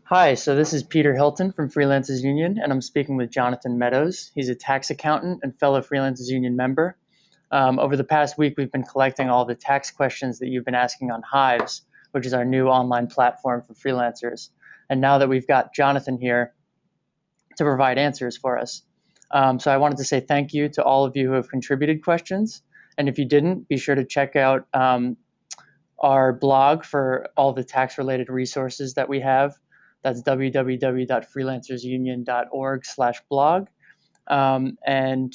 Hi, so this is Peter Hilton from Freelancers Union, and I'm speaking with Jonathan Medows. He's a tax accountant and fellow Freelancers Union member. Over the past week, we've been collecting all the tax questions that you've been asking on Hives, which is our new online platform for freelancers. And now that we've got Jonathan here to provide answers for us. So I wanted to say thank you to all of you who have contributed questions. And if you didn't, be sure to check out our blog for all the tax-related resources that we have. That's www.freelancersunion.org/blog. And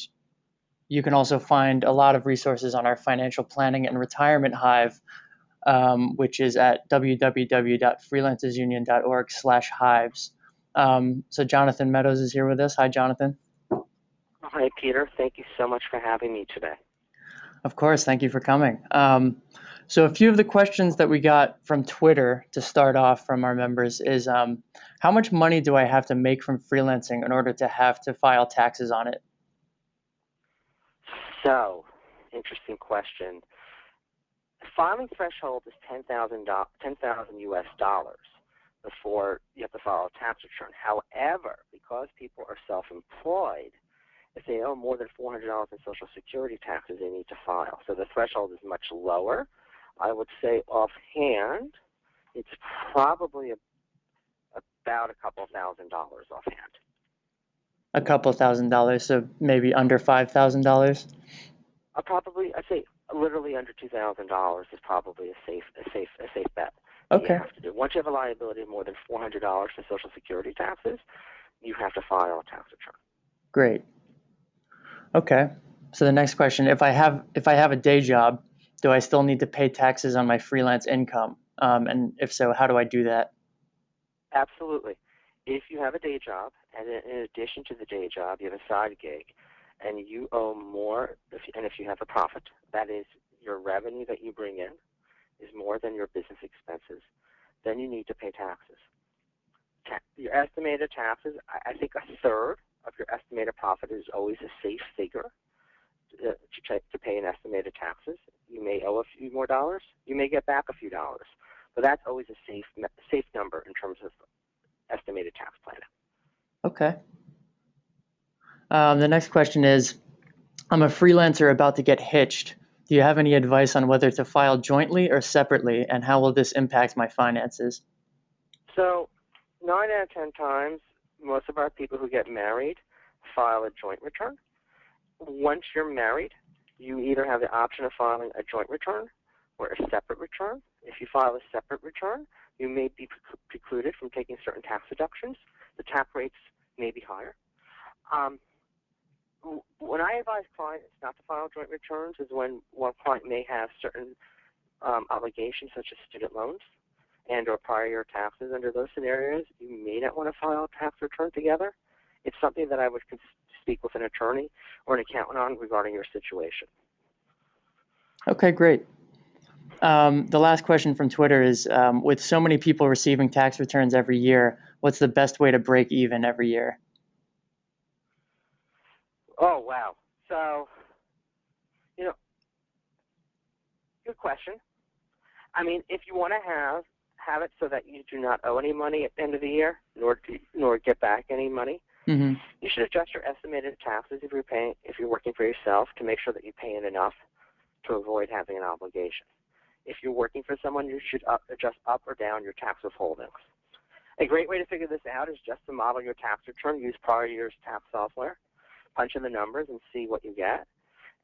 you can also find a lot of resources on our financial planning and retirement hive, which is at www.freelancersunion.org/hives. So Jonathan Medows is here with us. Hi, Jonathan. Hi, Peter. Thank you so much for having me today. Of course. Thank you for coming. So a few of the questions that we got from Twitter to start off from our members is, how much money do I have to make from freelancing in order to have to file taxes on it? So, interesting question. The filing threshold is $10,000 US dollars before you have to file a tax return. However, because people are self-employed, if they owe more than $400 in Social Security taxes, they need to file. So the threshold is much lower. I would say offhand, it's probably about a couple $1,000 offhand. A couple $1,000, so maybe under $5,000? I'd say literally under $2,000 is probably a safe bet. Okay. You have to do. Once you have a liability of more than $400 for Social Security taxes, you have to file a tax return. Great. Okay. So the next question: if I have a day job, do I still need to pay taxes on my freelance income? And if so, how do I do that? Absolutely. If you have a day job, and in addition to the day job, you have a side gig, and you owe more, and if you have a profit, that is, your revenue that you bring in is more than your business expenses, then you need to pay taxes. Your estimated taxes, I think a third of your estimated profit is always a safe figure to pay in estimated taxes. You may owe a few more dollars. You may get back a few dollars. But that's always a safe number in terms of estimated tax planning. Okay. The next question is, I'm a freelancer about to get hitched. Do you have any advice on whether to file jointly or separately, and how will this impact my finances? So 9 out of 10 times, most of our people who get married file a joint return. Once you're married, you either have the option of filing a joint return or a separate return. If you file a separate return, you may be precluded from taking certain tax deductions. The tax rates may be higher. When I advise clients not to file joint returns is when one client may have certain obligations such as student loans and or prior year taxes. Under those scenarios, you may not want to file a tax return together. It's something that I would speak with an attorney or an accountant on regarding your situation. Okay, great. The last question from Twitter is, with so many people receiving tax returns every year, what's the best way to break even every year? Oh, wow. So, good question. I mean, if you want to have it so that you do not owe any money at the end of the year, nor get back any money, Mm-hmm. you should adjust your estimated taxes if you're working for yourself to make sure that you pay in enough to avoid having an obligation. If you're working for someone, you should adjust up or down your tax withholdings. A great way to figure this out is just to model your tax return, use prior year's tax software, punch in the numbers and see what you get,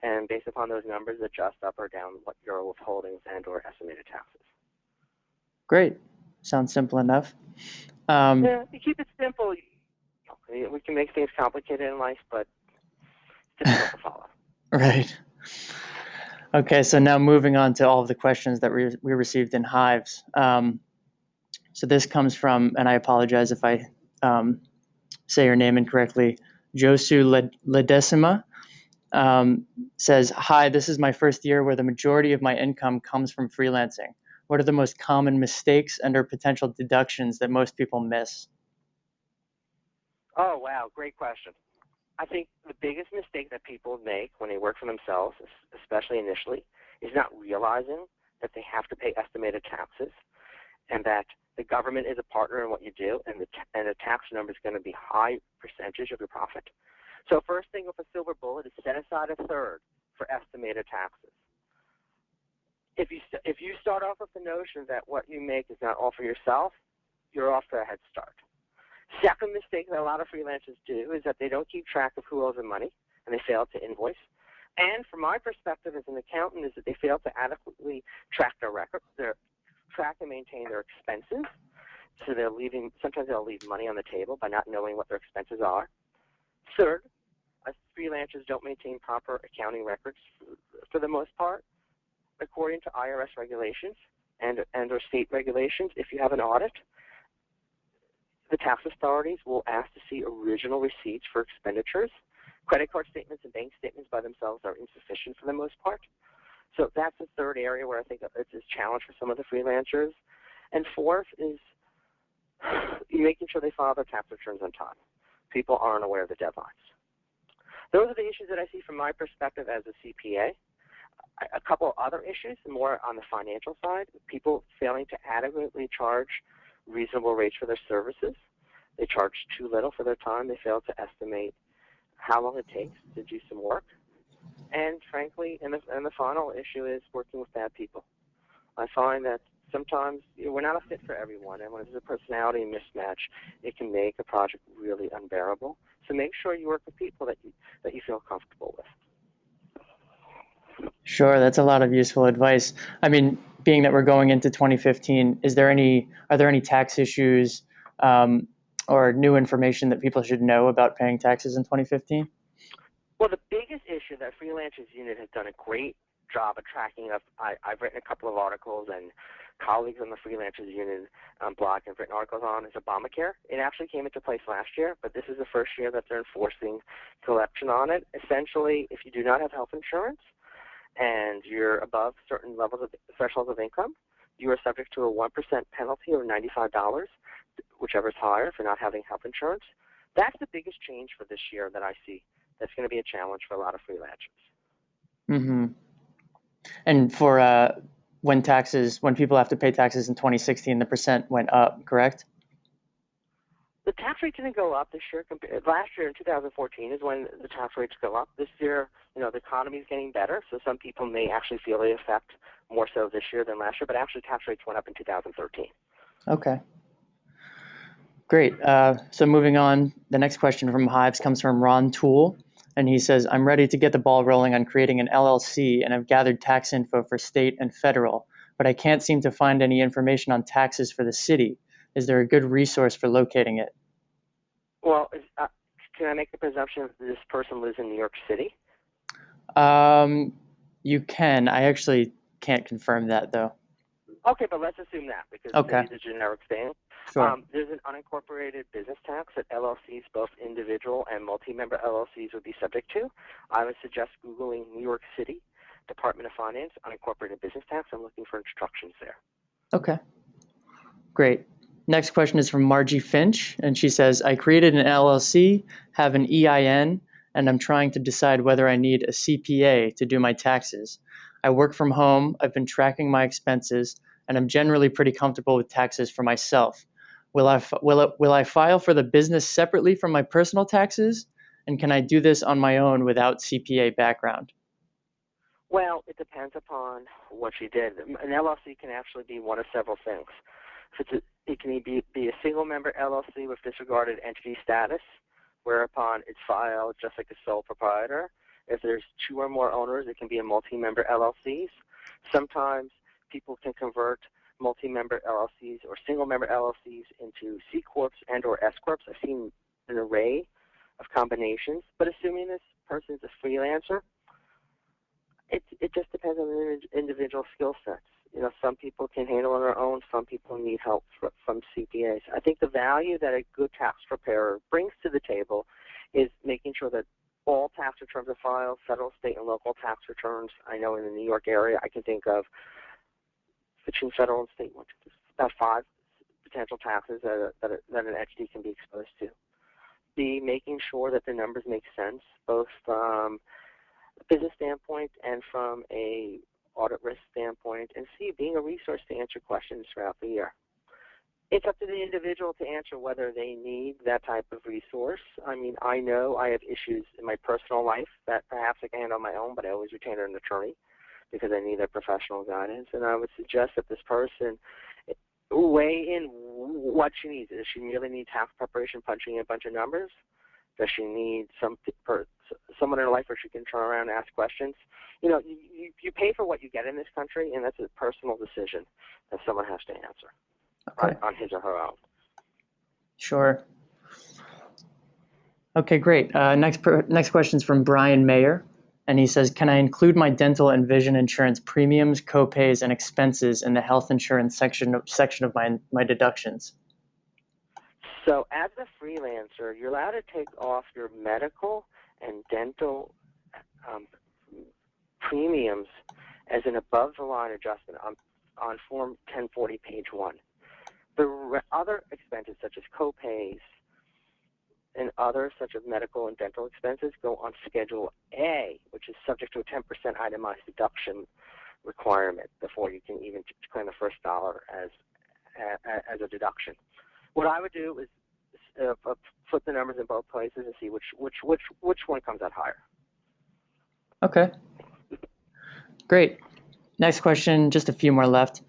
and based upon those numbers, adjust up or down what your withholdings and or estimated taxes. Great. Sounds simple enough. Yeah, you keep it simple. We can make things complicated in life, but it's difficult to follow. Right. Okay, so now moving on to all of the questions that we received in Hives. So this comes from, and I apologize if I say your name incorrectly, Josu Ledesima. Says, hi, this is my first year where the majority of my income comes from freelancing. What are the most common mistakes and or potential deductions that most people miss? Oh, wow, great question. I think the biggest mistake that people make when they work for themselves, especially initially, is not realizing that they have to pay estimated taxes and that the government government is a partner in what you do, and the tax number is going to be high percentage of your profit. So first thing with a silver bullet is set aside a third for estimated taxes. If you start off with the notion that what you make is not all for yourself, you're off to a head start. Second mistake that a lot of freelancers do is that they don't keep track of who owes them money, and they fail to invoice. And from my perspective as an accountant is that they fail to adequately track their record, track and maintain their expenses. So sometimes they'll leave money on the table by not knowing what their expenses are. Third, freelancers don't maintain proper accounting records for the most part. According to IRS regulations and or state regulations, if you have an audit, the tax authorities will ask to see original receipts for expenditures. Credit card statements and bank statements by themselves are insufficient for the most part. So that's the third area where I think it's a challenge for some of the freelancers. And fourth is making sure they file their tax returns on time. People aren't aware of the deadlines. Those are the issues that I see from my perspective as a CPA. A couple other issues, more on the financial side, people failing to adequately charge reasonable rates for their services. They charge too little for their time. They fail to estimate how long it takes to do some work. And frankly, and the final issue is working with bad people. I find that sometimes we're not a fit for everyone, and when there's a personality mismatch, it can make a project really unbearable. So make sure you work with people that you feel comfortable with. Sure, that's a lot of useful advice. I mean, being that we're going into 2015, are there any tax issues or new information that people should know about paying taxes in 2015? Well, the biggest issue that Freelancers Union has done a great job of tracking up. I've written a couple of articles, and colleagues on the Freelancers Union blog have written articles on is Obamacare. It actually came into place last year, but this is the first year that they're enforcing collection on it. Essentially, if you do not have health insurance and you're above certain levels of thresholds of income, you are subject to a 1% penalty of $95, whichever is higher for not having health insurance. That's the biggest change for this year that I see. That's going to be a challenge for a lot of freelancers. Mm-hmm. And for when people have to pay taxes in 2016, the percent went up, correct? The tax rate didn't go up this year. Last year in 2014 is when the tax rates go up. This year, the economy is getting better, so some people may actually feel the effect more so this year than last year, but actually tax rates went up in 2013. Okay. Great. So moving on, the next question from Hives comes from Ron Toole, and he says, I'm ready to get the ball rolling on creating an LLC, and I've gathered tax info for state and federal, but I can't seem to find any information on taxes for the city. Is there a good resource for locating it? Well, can I make the presumption that this person lives in New York City? You can. I actually can't confirm that, though. Okay, but let's assume that because it's a generic thing. Sure. There's an unincorporated business tax that LLCs, both individual and multi-member LLCs, would be subject to. I would suggest Googling New York City Department of Finance unincorporated business tax. I'm looking for instructions there. Okay. Great. Next question is from Margie Finch, and she says, I created an LLC, have an EIN, and I'm trying to decide whether I need a CPA to do my taxes. I work from home, I've been tracking my expenses, and I'm generally pretty comfortable with taxes for myself. Will I file for the business separately from my personal taxes? And can I do this on my own without CPA background? Well, it depends upon what you did. An LLC can actually be one of several things. It can be a single-member LLC with disregarded entity status, whereupon it's filed just like a sole proprietor. If there's two or more owners, it can be a multi-member LLCs. Sometimes people can convert multi-member LLCs or single-member LLCs into C Corps and or S Corps. I've seen an array of combinations, but assuming this person is a freelancer, it just depends on the individual skill sets. Some people can handle on their own. Some people need help from CPAs. I think the value that a good tax preparer brings to the table is making sure that all tax returns are filed, federal, state, and local tax returns. I know in the New York area, I can think of between federal and state, about 5 potential taxes that an entity can be exposed to. B, making sure that the numbers make sense, both from a business standpoint and from a audit risk standpoint. And C, being a resource to answer questions throughout the year. It's up to the individual to answer whether they need that type of resource. I mean, I know I have issues in my personal life that perhaps I can handle on my own, but I always retain an attorney because I need that professional guidance. And I would suggest that this person weigh in what she needs. Does she really need tax preparation, punching in a bunch of numbers? Does she need someone in her life where she can turn around and ask questions? You know, you pay for what you get in this country, and that's a personal decision that someone has to answer. Okay. On his or her own. Sure. Okay, great. Next question is from Brian Mayer, and he says, "Can I include my dental and vision insurance premiums, copays, and expenses in the health insurance section of my deductions?" So, as a freelancer, you're allowed to take off your medical and dental premiums as an above-the-line adjustment on Form 1040, page 1. The other expenses, such as copays and others, such as medical and dental expenses, go on Schedule A, which is subject to a 10% itemized deduction requirement before you can even claim the first dollar as a deduction. What I would do is flip the numbers in both places and see which one comes out higher. Okay. Great. Next question, just a few more left.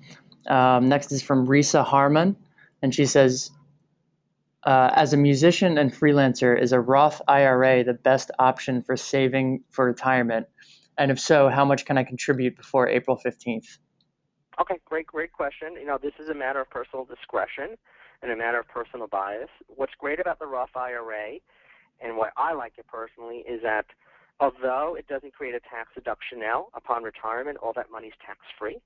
Next is from Risa Harman, and she says, as a musician and freelancer, is a Roth IRA the best option for saving for retirement? And if so, how much can I contribute before April 15th? Okay, great question. You know, this is a matter of personal discretion and a matter of personal bias. What's great about the Roth IRA, and why I like it personally, is that although it doesn't create a tax deduction now upon retirement, all that money is tax-free.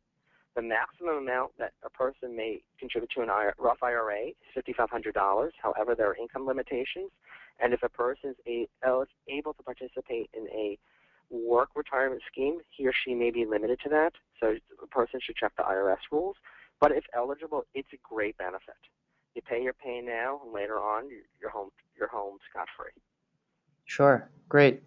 The maximum amount that a person may contribute to a Roth IRA is $5,500. However, there are income limitations, and if a person is able to participate in a work retirement scheme, he or she may be limited to that. So a person should check the IRS rules. But if eligible, it's a great benefit. You pay your pay now, and later on, you're home scot-free. Sure, great.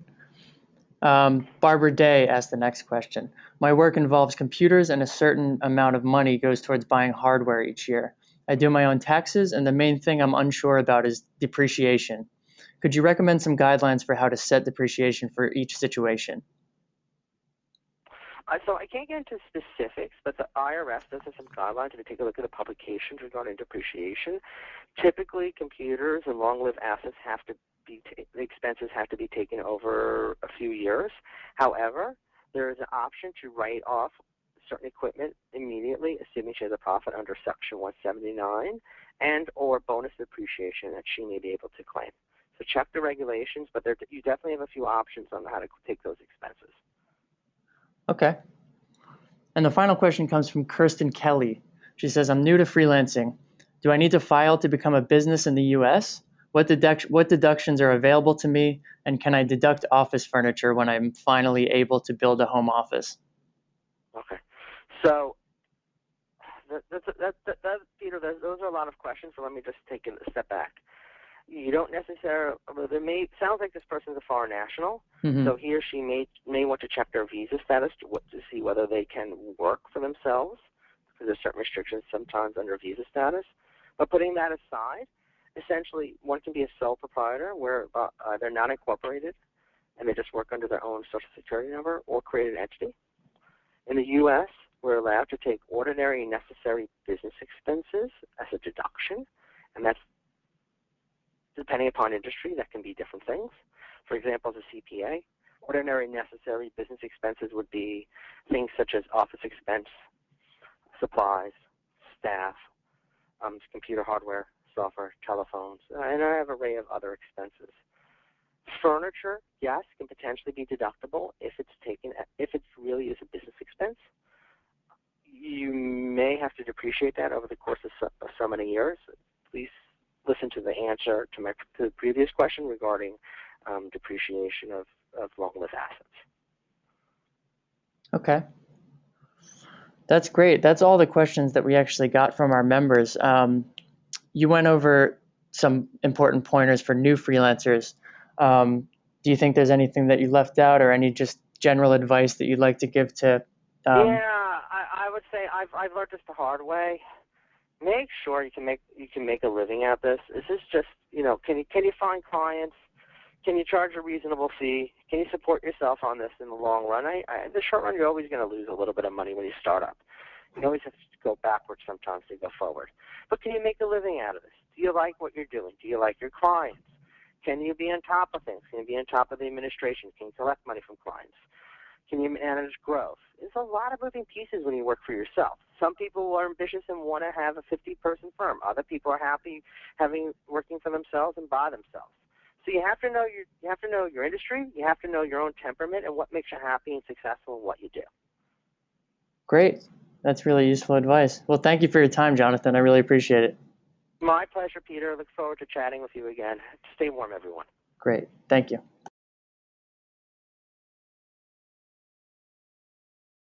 Barbara Day asked the next question. My work involves computers, and a certain amount of money goes towards buying hardware each year. I do my own taxes, and the main thing I'm unsure about is depreciation. Could you recommend some guidelines for how to set depreciation for each situation? So I can't get into specifics, but the IRS does have some guidelines. If you take a look at the publications regarding depreciation, typically computers and long-lived assets the expenses have to be taken over a few years. However, there is an option to write off certain equipment immediately, assuming she has a profit under Section 179, and or bonus depreciation that she may be able to claim. So check the regulations, but you definitely have a few options on how to take those expenses. Okay. And the final question comes from Kirsten Kelly. She says, I'm new to freelancing. Do I need to file to become a business in the U.S.? What deductions are available to me? And can I deduct office furniture when I'm finally able to build a home office? Okay. So, Peter, those are a lot of questions, so let me just take a step back. You don't necessarily, sounds like this person is a foreign national, so he or she may want to check their visa status to see whether they can work for themselves, because there's certain restrictions sometimes under visa status. But putting that aside, essentially one can be a sole proprietor where they're not incorporated and they just work under their own Social Security number, or create an entity. In the U.S., we're allowed to take ordinary and necessary business expenses as a deduction, and that's depending upon industry, that can be different things. For example, as a CPA, ordinary necessary business expenses would be things such as office expense, supplies, staff, computer hardware, software, telephones, and I have an array of other expenses. Furniture, yes, can potentially be deductible if it really is a business expense. You may have to depreciate that over the course of so many years. Please listen to the answer to the previous question regarding depreciation of long-lived assets. Okay. That's great. That's all the questions that we actually got from our members. You went over some important pointers for new freelancers. Do you think there's anything that you left out, or any just general advice that you'd like to give to? Yeah, I would say I've learned this the hard way. make sure you can make a living at this. This is just, can you find clients? Can you charge a reasonable fee? Can you support yourself on this in the long run? In the short run, you're always going to lose a little bit of money when you start up. You always have to go backwards sometimes to go forward. But can you make a living out of this? Do you like what you're doing? Do you like your clients? Can you be on top of things? Can you be on top of the administration? Can you collect money from clients? Can you manage growth? There's a lot of moving pieces when you work for yourself. Some people are ambitious and want to have a 50-person firm. Other people are happy working for themselves and by themselves. So you have to know your industry. You have to know your own temperament and what makes you happy and successful in what you do. Great. That's really useful advice. Well, thank you for your time, Jonathan. I really appreciate it. My pleasure, Peter. I look forward to chatting with you again. Stay warm, everyone. Great. Thank you.